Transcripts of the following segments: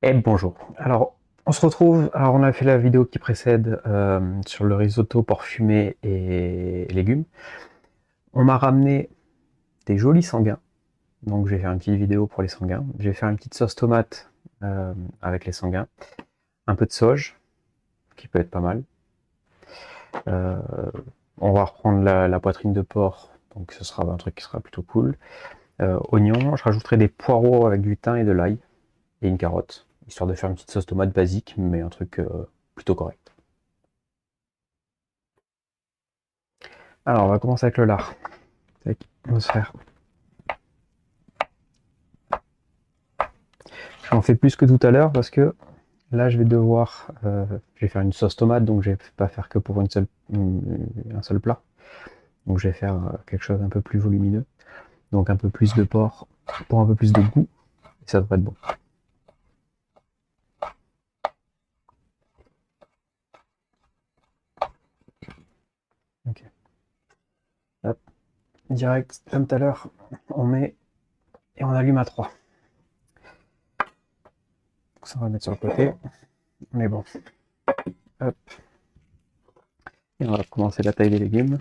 Et bonjour. Alors, on se retrouve. Alors, on a fait la vidéo qui précède sur le risotto porc fumé et légumes. On m'a ramené des jolis sanguins. Donc, je vais faire une petite vidéo pour les sanguins. Je vais faire une petite sauce tomate avec les sanguins. Un peu de sauge, qui peut être pas mal. Euh, on va reprendre la poitrine de porc. Donc, ce sera un truc qui sera plutôt cool. Oignons. Je rajouterai des poireaux avec du thym et de l'ail. Et une carotte. Histoire de faire une petite sauce tomate basique, mais un truc plutôt correct. Alors, on va commencer avec le lard. Tac, on va se faire. J'en fais plus que tout à l'heure parce que là, je vais devoir. Je vais faire une sauce tomate, donc je vais pas faire que pour un seul plat. Donc, je vais faire quelque chose d'un peu plus volumineux. Donc, un peu plus de porc pour un peu plus de goût. Et ça devrait être bon. Ok. Hop. Direct, comme tout à l'heure, on met et on allume à 3. Donc, ça, on va mettre sur le côté. On est bon. Hop. Et on va commencer la taille des légumes.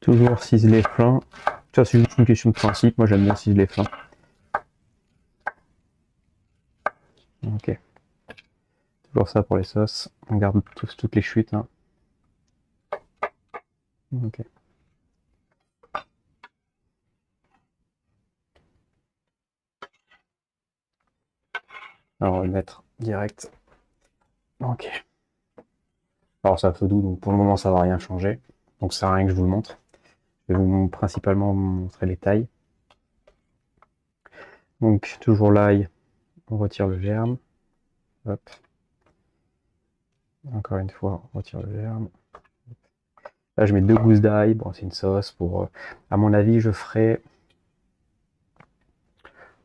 Toujours ciseler fin. Ça, c'est juste une question de principe. Moi, j'aime bien ciseler fin. Ok. Toujours ça pour les sauces. On garde toutes les chutes. Hein. Ok. Alors on va le mettre direct. Ok. Alors ça feu doux, donc pour le moment ça va rien changer. Donc ça sert à rien que je vous le montre. Je vais principalement vous montrer les tailles. Donc toujours l'ail, on retire le germe. Hop. Encore une fois, on retire le germe. Là je mets 2 gousses d'ail. Bon c'est une sauce pour. À mon avis je ferai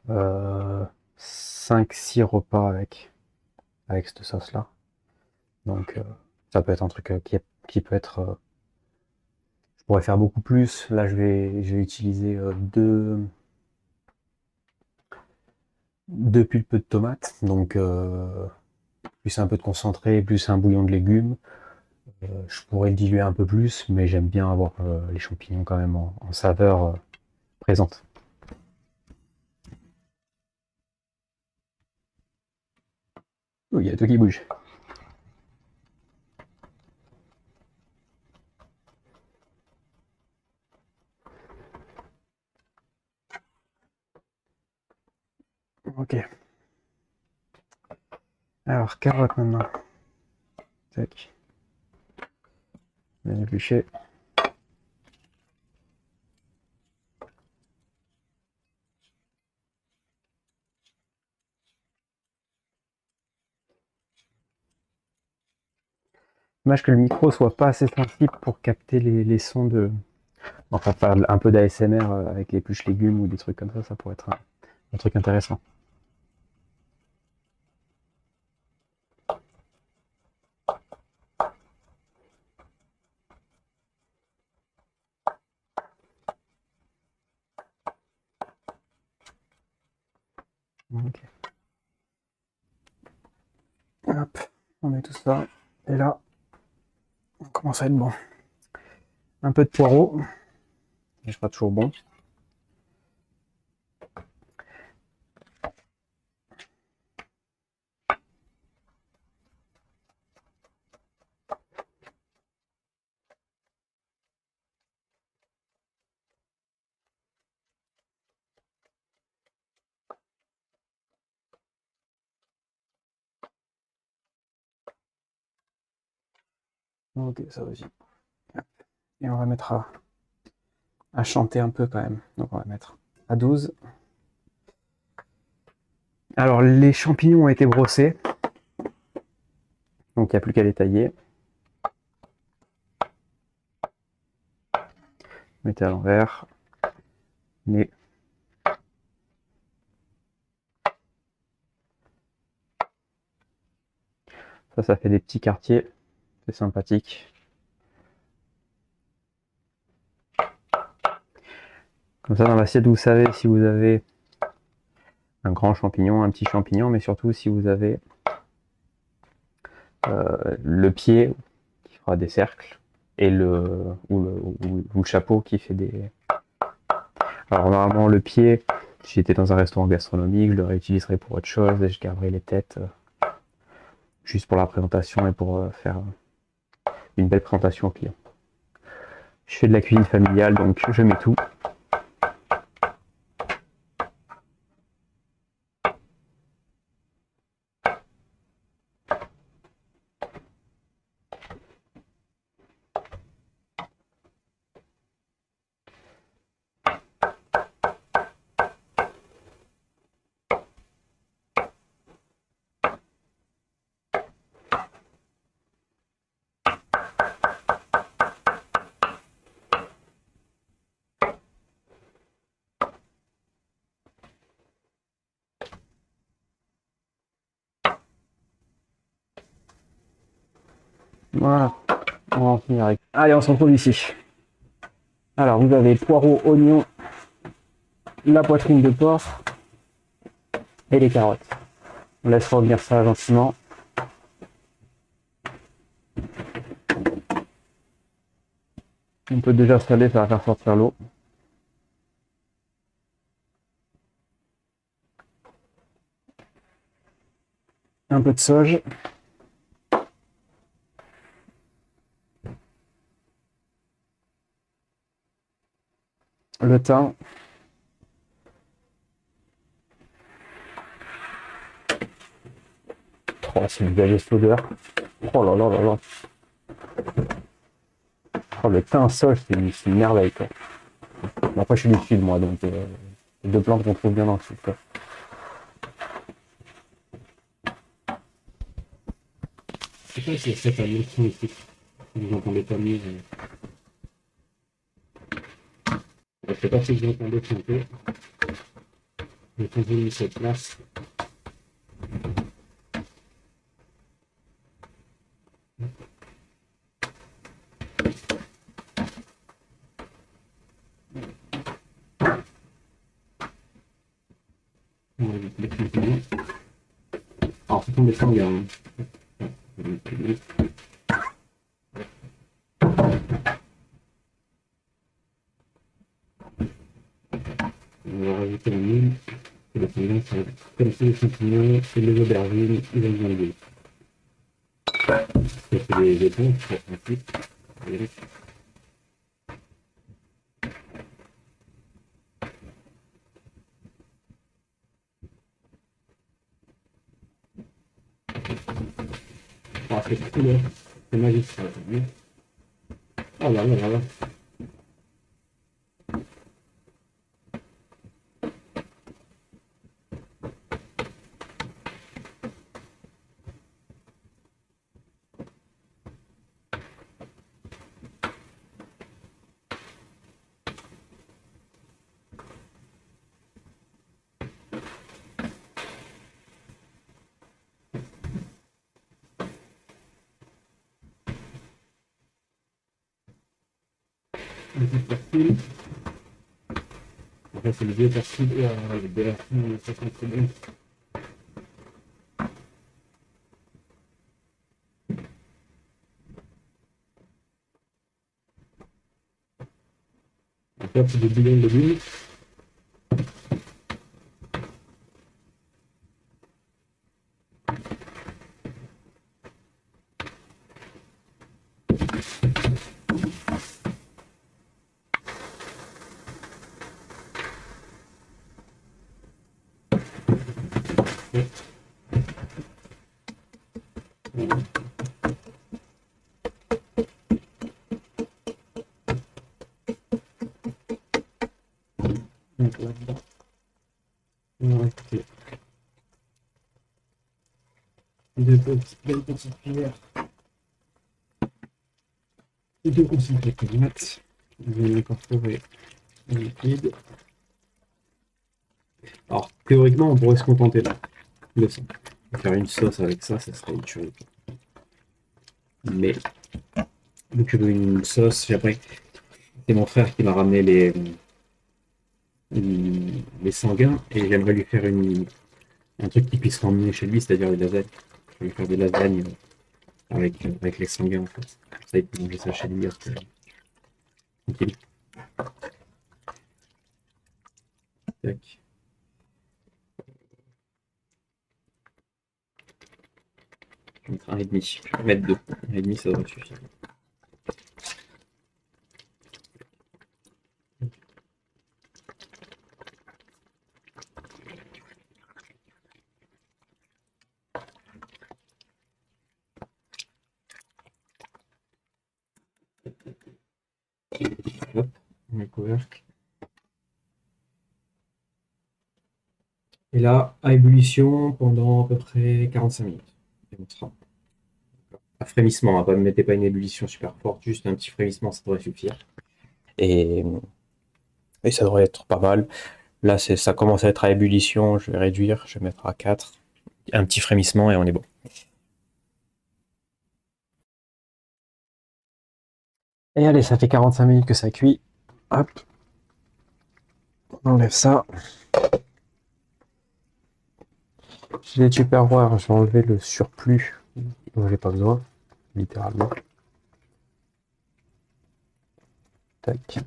5-6 repas avec cette sauce là. Donc ça peut être un truc qui peut être. Je pourrais faire beaucoup plus. Là je vais utiliser deux pulpes de tomates. Donc plus un peu de concentré, plus un bouillon de légumes. Je pourrais le diluer un peu plus, mais j'aime bien avoir les champignons quand même en saveur présente. Oui, il y a tout qui bouge. Ok. Alors, carotte maintenant. Tac. Bien épluché. Dommage que le micro soit pas assez sensible pour capter les sons de. Enfin, faire un peu d'ASMR avec l'épluche légumes ou des trucs comme ça pourrait être un truc intéressant. Ok. Hop, on met tout ça. Et là, on commence à être bon. Un peu de poireau. Ce sera toujours bon. Ok, ça aussi. Et on va mettre à chanter un peu quand même. Donc on va mettre à 12. Alors les champignons ont été brossés. Donc il n'y a plus qu'à les tailler. Mettez à l'envers. Mais ça fait des petits quartiers. C'est sympathique. Comme ça, dans l'assiette, vous savez si vous avez un grand champignon, un petit champignon, mais surtout si vous avez le pied qui fera des cercles et ou le chapeau qui fait des... Alors normalement, le pied, si j'étais dans un restaurant gastronomique, je le réutiliserais pour autre chose et je garderais les têtes juste pour la présentation et pour faire une belle présentation au client. Je fais de la cuisine familiale, donc je mets tout. Voilà, on va en finir avec. Allez, on se retrouve ici. Alors, vous avez poireaux, oignons, la poitrine de porc et les carottes. On laisse revenir ça gentiment. On peut déjà saler, ça va faire sortir l'eau. Un peu de sauge. Le thym. Oh, c'est dégagé cette odeur. Oh là là là là. Oh, le thym sauge, c'est une merveille, quoi. Bon, après, je suis du sud, moi, donc c'est deux plantes qu'on trouve bien dans le sud, quoi. Je sais pas si c'est pas mieux ici. Vous entendez pas mieux. Je sais pas si vous entendez chanter. Mais quand j'ai mis cette place, on va mettre les champignons. Alors, c'est tombé sans gamme. On va rajouter la mine. Et le champignons, ça va comme ça, les champignons et les aubergines, ils vont bien lier. Ça fait des éponges, pour ensuite. Oh, c'est couleur. C'est magique, ça. Oh là là là là. Un petit persil. En fait, c'est le vieux persil avec de la fine, ça sent très bon. En fait, c'est du bouillon de légumes. Donc là-dedans, on va rajouter belles petites cuillères de concentré collimate. Vous allez incorporer le liquide. Alors, théoriquement, on pourrait se contenter de ça. Faire une sauce avec ça, ça serait une tuerie. Mais, vu que je veux une sauce, après, c'est mon frère qui m'a ramené les sanguins et j'aimerais lui faire un truc qu'il puisse ramener chez lui, c'est-à-dire des lasagnes. Je vais lui faire des lasagnes avec les sanguins en fait. Ça, il peut manger ça chez lui. Tranquille. Tac. Je vais mettre 1,5. Je vais mettre 2. 1,5 ça devrait suffire. Hop, on met le couvercle. Et là, à ébullition pendant à peu près 45 minutes. Et on sera. Un frémissement, hein, ne mettez pas une ébullition super forte, juste un petit frémissement, ça devrait suffire. Et ça devrait être pas mal. Là, ça commence à être à ébullition, je vais réduire, je vais mettre à 4. Un petit frémissement et on est bon. Et allez, ça fait 45 minutes que ça cuit. Hop. On enlève ça. J'ai les tupperwares, je vais enlever le surplus dont j'ai pas besoin, littéralement. Tac.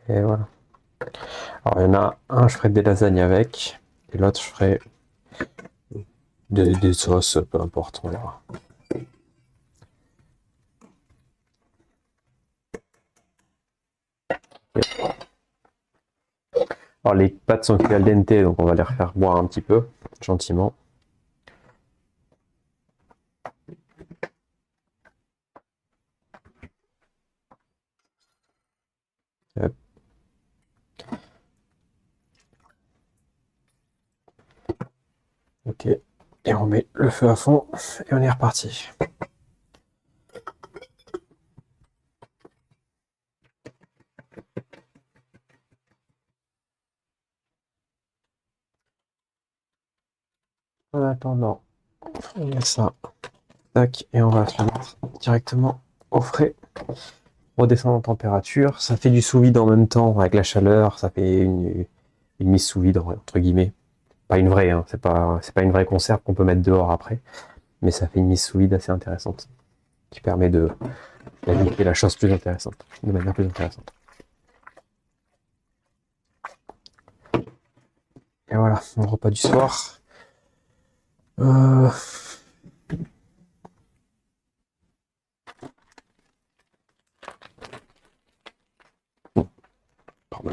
Et voilà. Alors il y en a un, je ferai des lasagnes avec, et l'autre je ferai des sauces, peu importe, on verra. Alors les pâtes sont cuites al dente, donc on va les refaire boire un petit peu, gentiment. Hop. Ok, et on met le feu à fond, et on est reparti. En attendant, on met ça, tac, et on va se le mettre directement au frais. Redescendre en température, ça fait du sous-vide en même temps avec la chaleur, ça fait une mise sous vide entre guillemets. Pas une vraie, hein, c'est pas une vraie conserve qu'on peut mettre dehors après, mais ça fait une mise sous vide assez intéressante qui permet d'ajouter la chose plus intéressante, de manière plus intéressante. Et voilà, mon repas du soir. Pardon.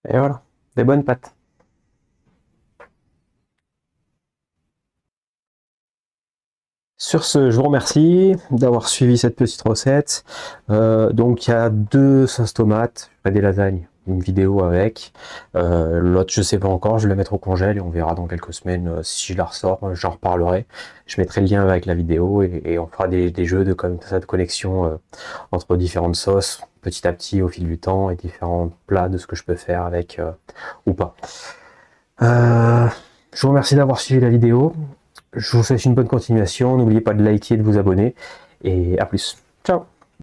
Et voilà, des bonnes pâtes. Sur ce, je vous remercie d'avoir suivi cette petite recette. Donc il y a 2 sauces tomates, je ferai des lasagnes une vidéo avec. L'autre, je sais pas encore, je vais la mettre au congèle et on verra dans quelques semaines si je la ressors, j'en reparlerai. Je mettrai le lien avec la vidéo et on fera des jeux comme ça de connexion entre différentes sauces petit à petit au fil du temps et différents plats de ce que je peux faire avec ou pas. Je vous remercie d'avoir suivi la vidéo. Je vous souhaite une bonne continuation. N'oubliez pas de liker et de vous abonner. Et à plus. Ciao!